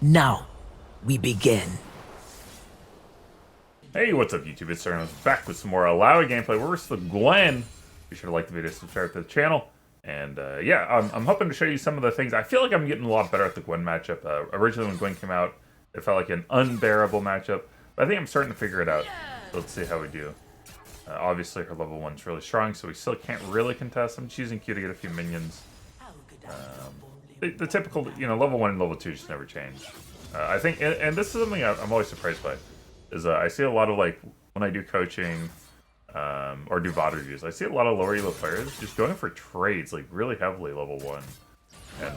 Now, we begin. Hey, what's up YouTube? It's Turnos back with some more Illaoi gameplay. We're versus the Gwen. Be sure to like the video, subscribe to the channel. And yeah, I'm hoping to show you some of the things. I feel like I'm getting a lot better at the Gwen matchup. Originally when Gwen came out, it felt like an unbearable matchup. But I think I'm starting to figure it out. So let's see how we do. Obviously her level 1's really strong, so we still can't really contest. I'm choosing Q to get a few minions. The typical, you know, level 1 and level 2 just never change. I think, and this is something I'm always surprised by, is I see a lot of, like, when I do coaching or do VOD reviews, I see a lot of lower elo players just going for trades, like, really heavily level 1. And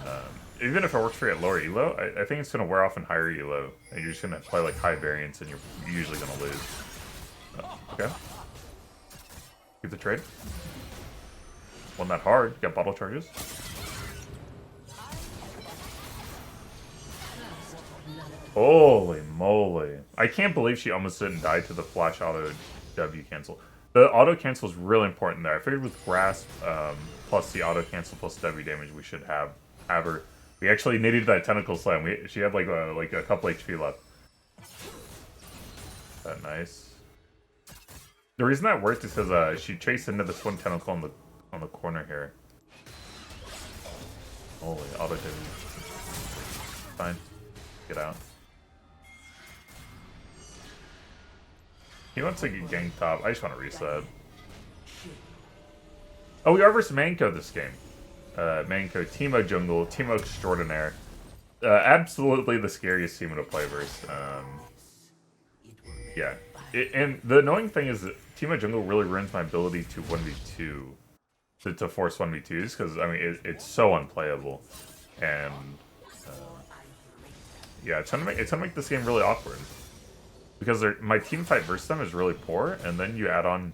even if it works for you at lower elo, I think it's going to wear off in higher elo, and you're just going to play, like, high variance, and you're usually going to lose. Okay. Keep the trade. Won that hard. Got bottle charges. Holy moly. I can't believe she almost didn't die to the flash auto W cancel. The auto cancel is really important there. I figured with Grasp plus the auto cancel plus W damage we should have her. We actually needed that tentacle slam. She had like a couple HP left. That nice. The reason that worked is because she chased into this one tentacle on the corner here. Holy auto W. Fine. Get out. He wants to get gang top. I just want to reset. Oh, we are versus Manko this game. Manko, Teemo Jungle, Teemo Extraordinaire. Absolutely the scariest team to play versus. Yeah. And the annoying thing is that Teemo Jungle really ruins my ability to 1v2. To force 1v2s, because, I mean, it's so unplayable. And, yeah, it's gonna make this game really awkward. Because my team fight versus them is really poor, and then you add on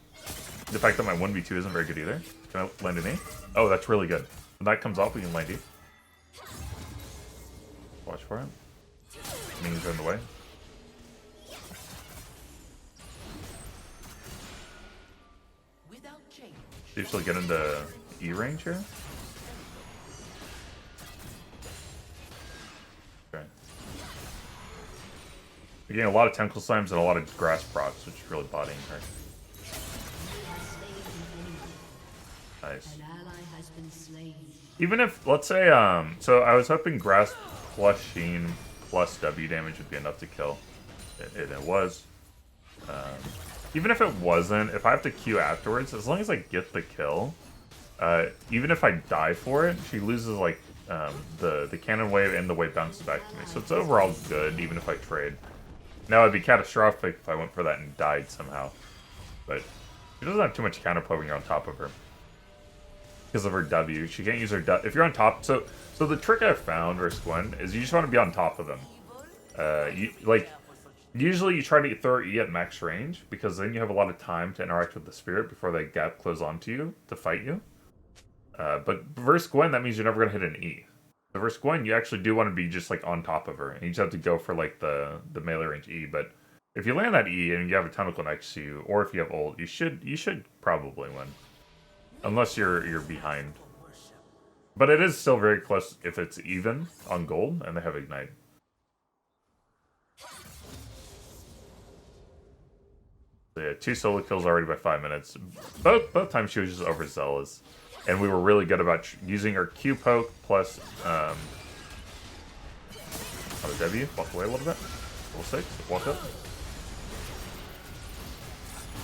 the fact that my 1v2 isn't very good either. Can I land an E? Oh, that's really good. When that comes off, we can land E. Watch for it. Minions are in the way. Usually get into E range here. Okay. We're getting a lot of tentacle slams and a lot of grass procs, which is really bodying her. Nice. Even if, let's say, so I was hoping grass plus Sheen plus W damage would be enough to kill. It was. Even if it wasn't, if I have to Q afterwards, as long as I get the kill, even if I die for it, she loses, like, the cannon wave and the wave bounces back to me. So it's overall good, even if I trade. Now it'd be catastrophic if I went for that and died somehow. But she doesn't have too much counterplay when you're on top of her. Because of her W. She can't use her W. If you're on top, so the trick I've found versus Gwen is you just want to be on top of them. Usually you try to throw E at max range, because then you have a lot of time to interact with the spirit before they gap close onto you to fight you. But versus Gwen, that means you're never going to hit an E. So versus Gwen, you actually do want to be just like on top of her, and you just have to go for like the melee range E. But if you land that E and you have a tentacle next to you, or if you have ult, you should probably win, unless you're behind. But it is still very close if it's even on gold and they have ignite. So yeah, 2 solo kills already by 5 minutes. Both times she was just overzealous. And we were really good about using her Q poke plus auto W. Walk away a little bit. Level 6, walk up.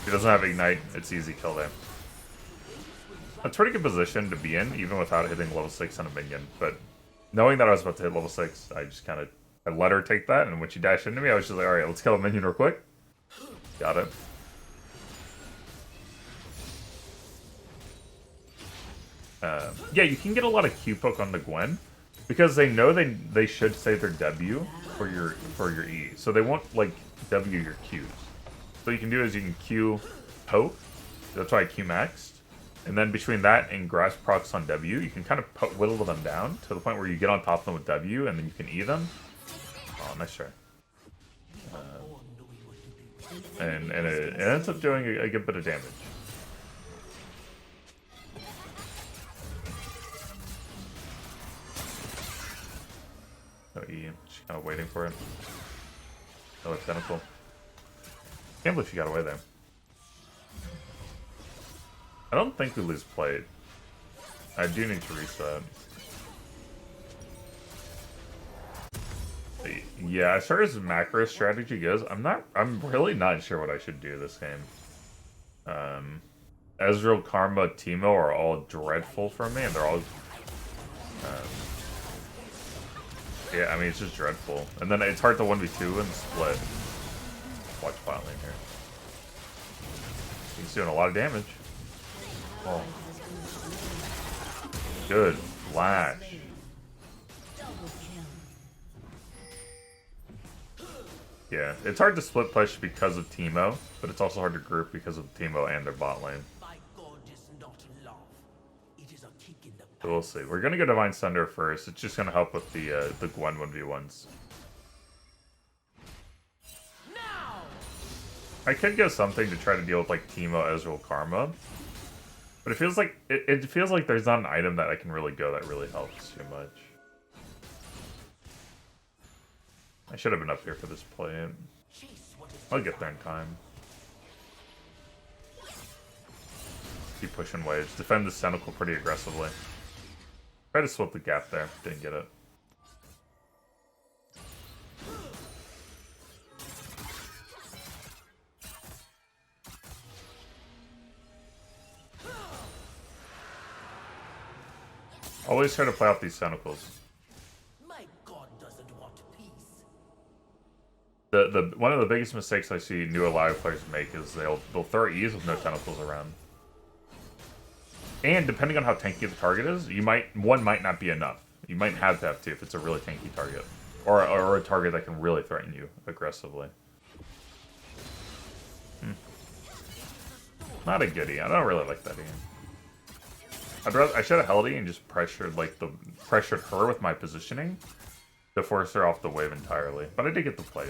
She doesn't have ignite, it's easy kill there. That's a pretty good position to be in, even without hitting level 6 on a minion. But knowing that I was about to hit level 6, I just kind of let her take that, and when she dashed into me, I was just like, alright, let's kill a minion real quick. Got it. Yeah, you can get a lot of Q poke on the Gwen because they know they should save their W for your E, so they won't like W your Qs. So what you can do is you can Q poke. That's why I Q maxed, and then between that and grass procs on W, you can kind of whittle them down to the point where you get on top of them with W, and then you can E them. Oh, nice try. And it ends up doing a good bit of damage. E. She Kind of waiting for it. Another tentacle. Can't believe she got away there. I don't think we lose plate. I do need to reset. Yeah, as far as macro strategy goes, I'm really not sure what I should do this game. Ezreal, Karma, Teemo are all dreadful for me, and they're all yeah, I mean, it's just dreadful. And then it's hard to 1v2 and split. Watch bot lane here. He's doing a lot of damage. Oh. Good flash. Yeah, it's hard to split push because of Teemo, but it's also hard to group because of Teemo and their bot lane. So we'll see. We're gonna go Divine Thunder first. It's just gonna help with the Gwen 1v1s. I could go something to try to deal with like Teemo, Ezreal, Karma, but it feels like it feels like there's not an item that I can really go that really helps too much. I should have been up here for this play. I'll get there in time. Keep pushing waves. Defend the Tentacle pretty aggressively. Try to swap the gap there. Didn't get it. Always try to play out these Tentacles. One of the biggest mistakes I see new Illaoi players make is they'll throw E's with no tentacles around. And depending on how tanky the target is, one might not be enough. You might have to have two if it's a really tanky target. Or a target that can really threaten you aggressively. Not a goodie. I don't really like that game. I should have held E and just pressured her with my positioning to force her off the wave entirely. But I did get the play.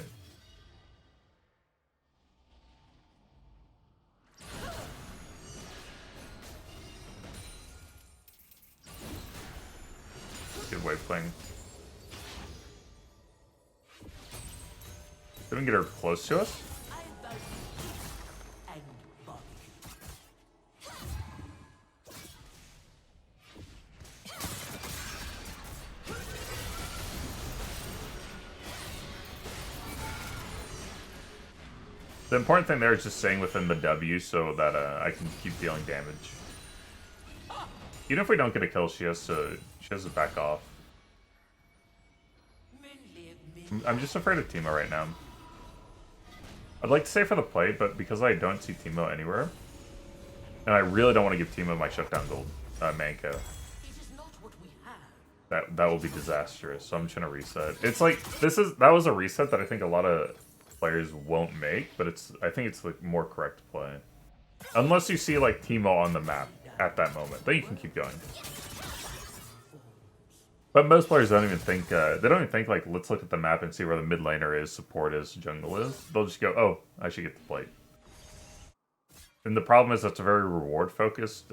Good wave playing. Didn't get her close to us. The important thing there is just staying within the W so that I can keep dealing damage. Even if we don't get a kill, she has to back off. I'm just afraid of Teemo right now. I'd like to say for the play, but because I don't see Teemo anywhere, and I really don't want to give Teemo my shutdown gold Manko. That will be disastrous. So I'm just gonna reset. It's like that was a reset that I think a lot of players won't make, but I think it's like more correct play. Unless you see like Teemo on the map at that moment, then you can keep going. But most players don't even think like, let's look at the map and see where the mid laner is, support is, jungle is. They'll just go, oh, I should get the plate. And the problem is that's a very reward focused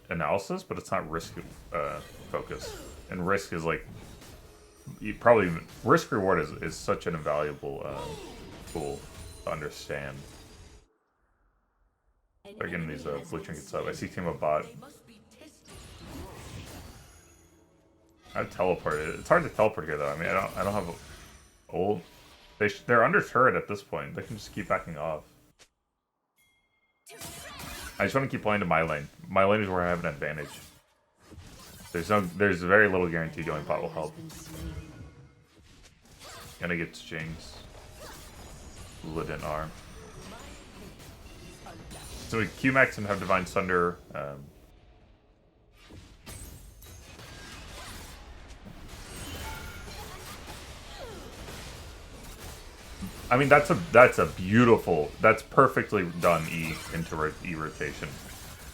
analysis, but it's not risk focused. And risk is like risk reward is such an invaluable tool to understand. They're getting these blue trinkets up. I see Teemo bot. I teleported. It's hard to teleport here though. I mean, I don't have ult. They're under turret at this point. They can just keep backing off. I just want to keep playing to my lane. My lane is where I have an advantage. There's very little guarantee going bot will help. Gonna get Jinx. Lidin R. So we Q-Max and have Divine Thunder. I mean, that's a beautiful, that's perfectly done E into E rotation.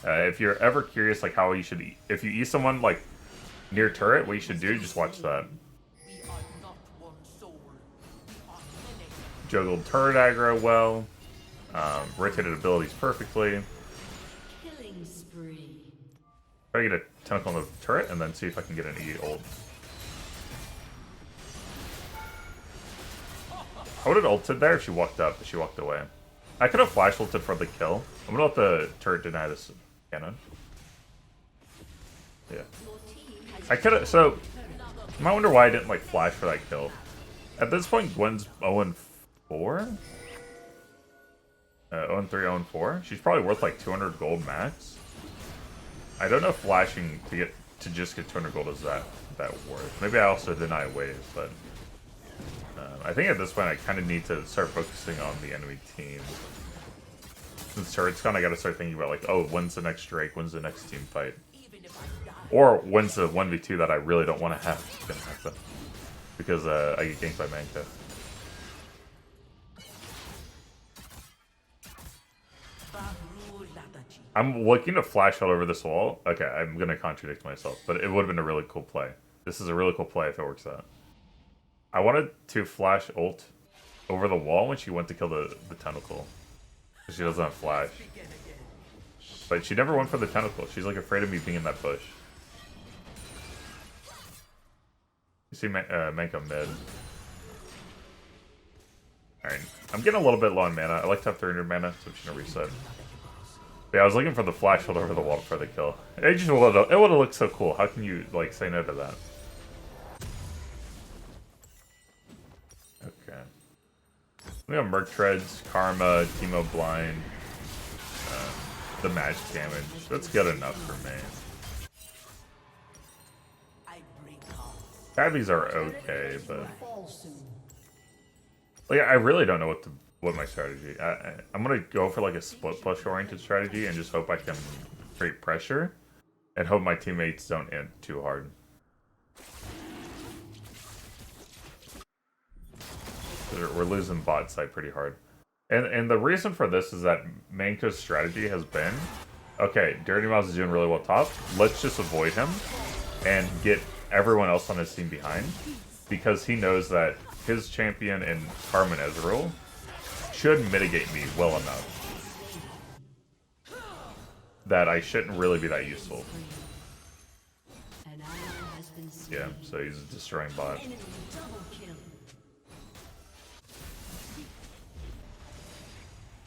If you're ever curious, like how you should, if you E someone like near turret, what you should do, just watch that. Juggled turret aggro well, rotated abilities perfectly. Killing spree. Try to get a tentacle on the turret and then see if I can get an E ult. I would have ulted there if she walked up, but she walked away. I could have flash ulted for the kill. I'm gonna let the turret deny this cannon. Yeah. I could have, so, you might wonder why I didn't like flash for that kill. At this point, Gwen's 0-4? 0-3, 0-4? She's probably worth like 200 gold max. I don't know if flashing to just get 200 gold is that worth. Maybe I also deny waves, but I think at this point I kind of need to start focusing on the enemy team. Since turret's gone, I gotta start thinking about like, oh, when's the next Drake? When's the next team fight? Or when's the 1v2 that I really don't want to have gonna happen? Because I get ganked by Manka. I'm looking to flash all over this wall. Okay, I'm gonna contradict myself, but it would have been a really cool play. This is a really cool play if it works out. I wanted to flash ult over the wall when she went to kill the tentacle. She doesn't have flash. But she never went for the tentacle. She's like afraid of me being in that bush. You see Manka mid. Alright, I'm getting a little bit low on mana. I like to have 300 mana, so I'm just gonna reset. But yeah, I was looking for the flash hold over the wall for the kill. It just would have looked so cool. How can you like say no to that? Okay. We have Merc Treads, Karma, Teemo Blind, the magic damage. That's good enough for me. Tabbies are okay, but like I really don't know what my strategy. I'm gonna go for like a split push oriented strategy and just hope I can create pressure and hope my teammates don't int too hard. We're losing bot side pretty hard. And the reason for this is that Manka's strategy has been, okay, DirtyMobs is doing really well top, let's just avoid him and get everyone else on his team behind, because he knows that his champion in Carmen Ezreal should mitigate me well enough that I shouldn't really be that useful. Yeah, so he's destroying bot.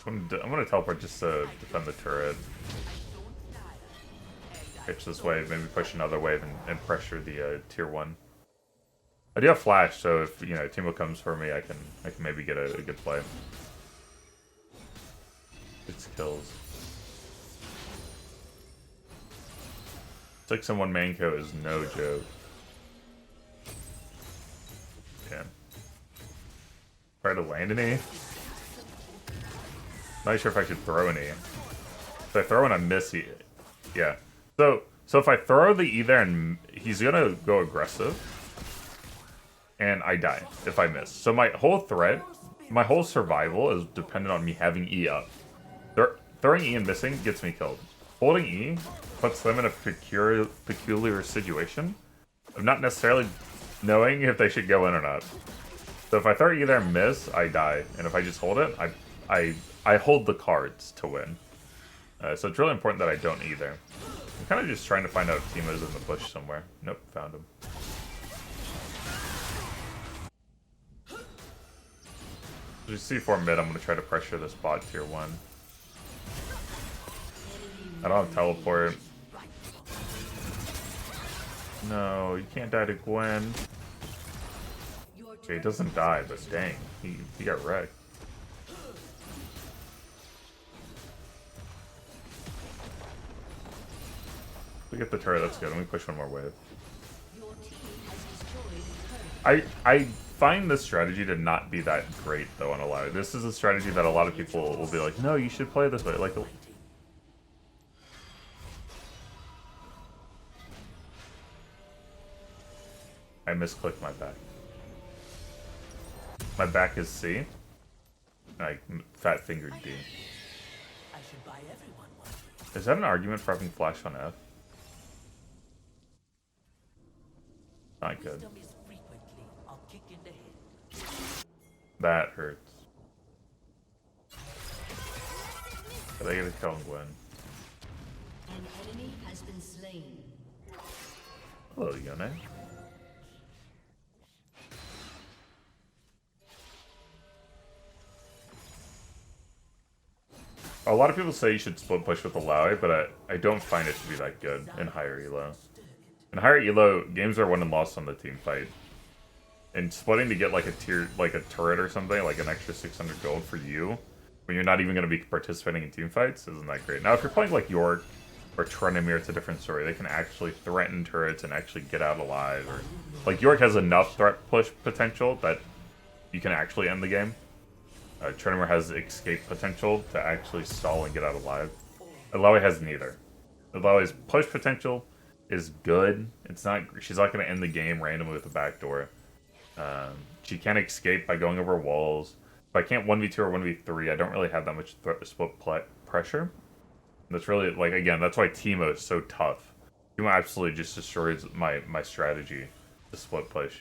I'm gonna teleport just to defend the turret. Pitch this wave, maybe push another wave and pressure the tier 1. I do have flash, so if Teemo comes for me, I can maybe get a good play. It's kills. 6-1 Manko is no joke. Yeah. Try to land an E. Not sure if I should throw an E. If I throw and I miss E, yeah. So if I throw the E there and he's gonna go aggressive, and I die if I miss. So my whole threat, my whole survival is dependent on me having E up. Throwing E and missing gets me killed. Holding E puts them in a peculiar situation of not necessarily knowing if they should go in or not. So if I throw E there and miss, I die, and if I just hold it, I hold the cards to win. So it's really important that I don't either. I'm kind of just trying to find out if Teemo's in the bush somewhere. Nope, found him. As you see for mid, I'm going to try to pressure this bot tier 1. I don't have teleport. No, you can't die to Gwen. Okay, he doesn't die, but dang, he got wrecked. We get the turret, that's good. Let me push one more wave. I find this strategy to not be that great though on Illaoi. This is a strategy that a lot of people will be like, no, you should play this way. Like, I misclicked my back. My back is C. I fat fingered D. Is that an argument for having flash on F? Not good. That hurts. But I gotta kill Gwen. An enemy has been slain. Hello, Yone. A lot of people say you should split push with Illaoi, but I don't find it to be that good in higher elo. In higher elo, games are won and lost on the team fight. And splitting to get like a tier, like a turret or something, like an extra 600 gold for you, when you're not even going to be participating in team fights, isn't that great. Now, if you're playing like York or Trenimir, it's a different story. They can actually threaten turrets and actually get out alive. Or like York has enough threat push potential that you can actually end the game. Trenimir has escape potential to actually stall and get out alive. Illaoi has neither. Illaoi's push potential is good. It's not. She's not going to end the game randomly with a backdoor. She can escape by going over walls. If I can't 1v2 or 1v3, I don't really have that much split pressure. That's really, like, again, that's why Teemo is so tough. Teemo absolutely just destroys my strategy to split push.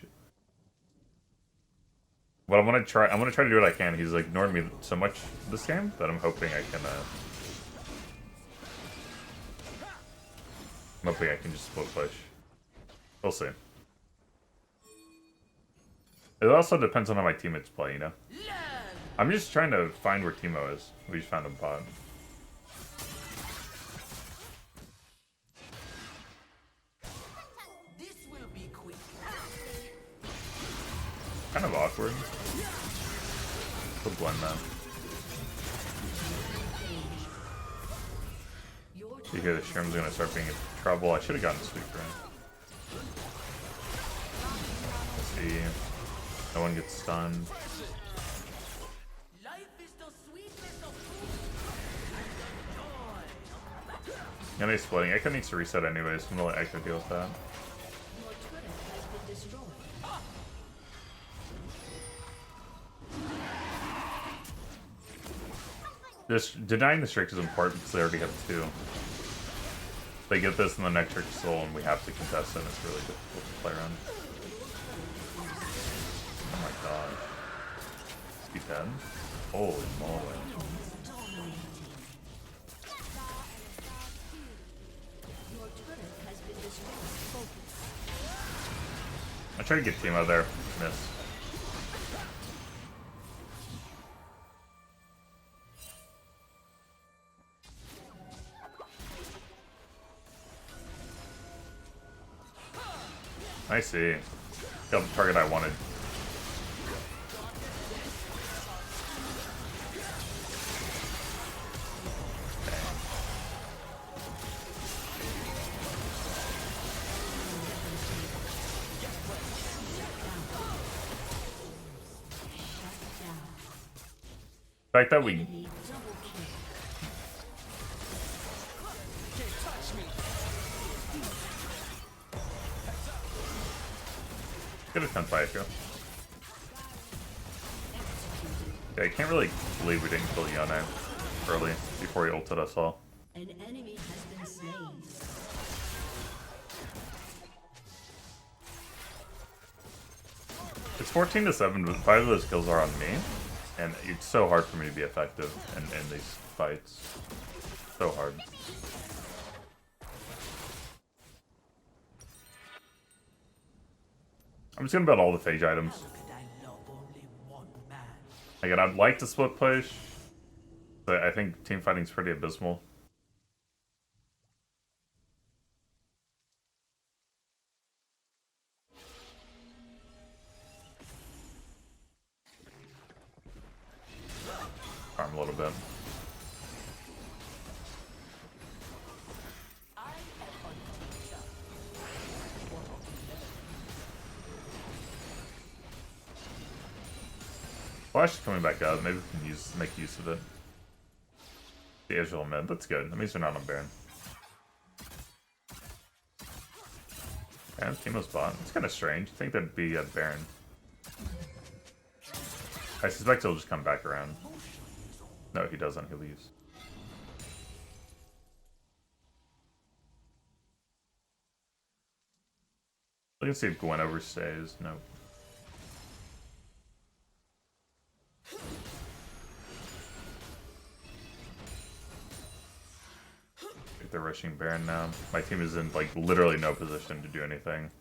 But I'm gonna try to do what I can. He's ignored me so much this game that I'm hoping I can just split push. We'll see. It also depends on how my teammates play, you know? I'm just trying to find where Teemo is. We just found a bot. This will be quick. Kind of awkward. Put Gwen now. You hear the Shrim's gonna start being in trouble. I should have gotten Sweeper. Let's see. No one gets stunned. Yeah, he's splitting. Echo needs to reset anyways. I'm gonna let Echo deal with that. This denying the streak is important because they already have 2. They get this in the next trick soul and we have to contest it, and it's really difficult to play around. Oh my god. Is he dead? Holy moly. I tried to get Teemo there. Miss. I see. Got the target I wanted. The fact that we good attempt by Echo. Yeah, I can't really believe we didn't kill Yone early before he ulted us all. An enemy has been slain. It's 14-7, but 5 of those kills are on me, and it's so hard for me to be effective in these fights. So hard. I'm just gonna build all the phage items. Again, I'd like to split push, but I think team fighting's pretty abysmal. Farm a little bit. Flash is coming back up. Maybe we can make use of it. The Israel mid. That's good. That means they're not on Baron. And Teemo's bot. It's kind of strange. I think that'd be a Baron. I suspect he'll just come back around. No, he doesn't. He leaves. Let's see if Gwen overstays. No. They're rushing Baron now. My team is in, like, literally no position to do anything.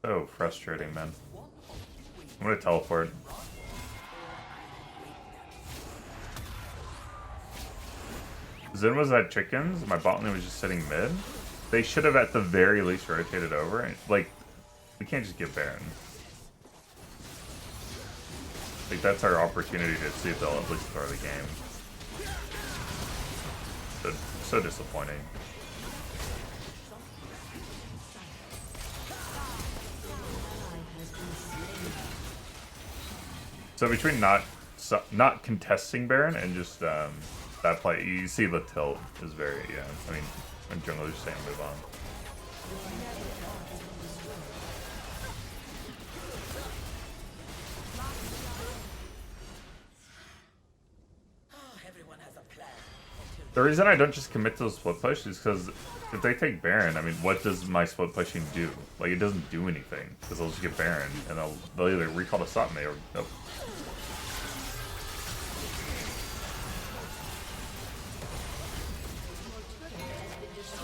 So frustrating, man. I'm gonna teleport. Zen was at chickens. My bot lane was just sitting mid. They should have at the very least rotated over. Like, we can't just get Baron. Like, that's our opportunity to see if they'll at least start the game. So disappointing. So between not contesting Baron and just that play, you see the tilt is very, yeah. I mean, in general, just saying move on. The reason I don't just commit to the split push is because if they take Baron, I mean, what does my split pushing do? Like, it doesn't do anything because they'll just get Baron and they'll either recall to stop me or nope.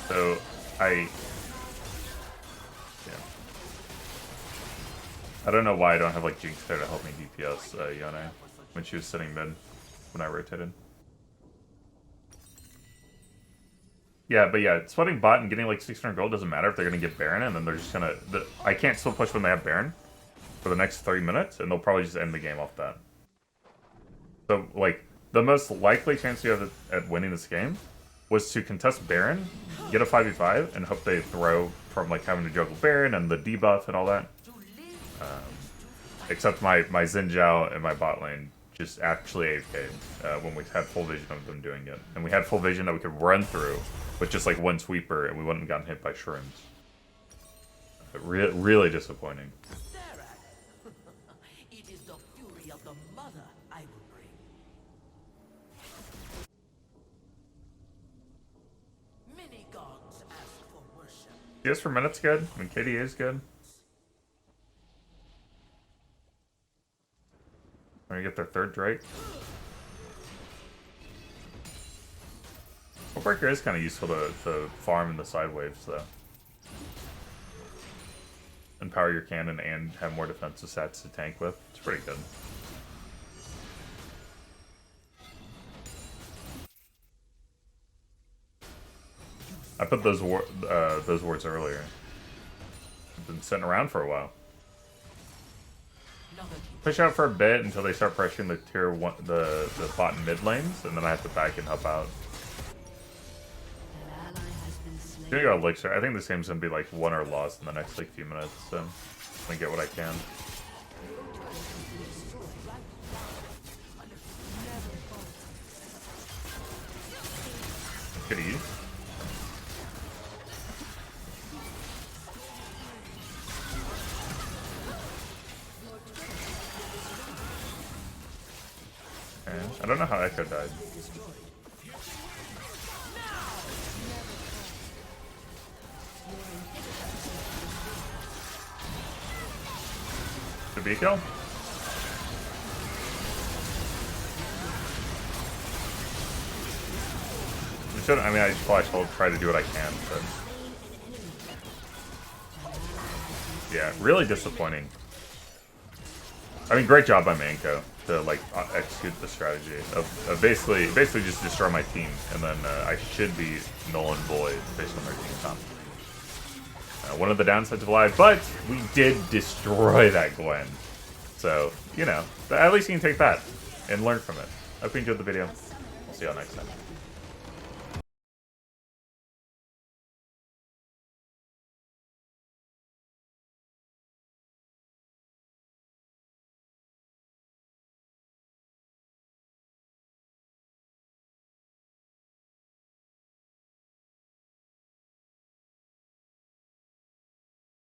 So I don't know why I don't have like Jinx there to help me DPS Yone when she was sitting mid when I rotated. Yeah, but yeah, sweating bot and getting like 600 gold doesn't matter if they're gonna get Baron, and then they're just gonna. I can't still push when they have Baron for the next 30 minutes, and they'll probably just end the game off that. So like the most likely chance you have at winning this game was to contest Baron, get a 5v5, and hope they throw from like having to juggle Baron and the debuff and all that. Except my Xin Zhao and my bot lane just actually AFK'd when we had full vision of them doing it. And we had full vision that we could run through with just like one sweeper, and we wouldn't have gotten hit by shrooms. Really disappointing. It is the fury of the mother I will bring. Many gods ask for worship. CS for minutes good. I mean, KDA is good. We're gonna get their third Drake. Breaker is kind of useful to farm in the side waves, though. And power your cannon and have more defensive stats to tank with. It's pretty good. I put those words earlier. I've been sitting around for a while. Push out for a bit until they start pressuring the tier 1, the bot and mid lanes, and then I have to back and help out. I'm gonna go Elixir. I think this game's gonna be like won or lost in the next like few minutes, so I'm gonna get what I can. Good eat. I don't know how Echo died. The B kill? I mean, I just probably try to do what I can, but yeah, really disappointing. I mean, great job by Manko to like execute the strategy of basically just destroy my team, and then I should be null and void based on their team comp. One of the downsides of live, but we did destroy that Gwen, so you know at least you can take that and learn from it. I hope you enjoyed the video. We'll see y'all next time.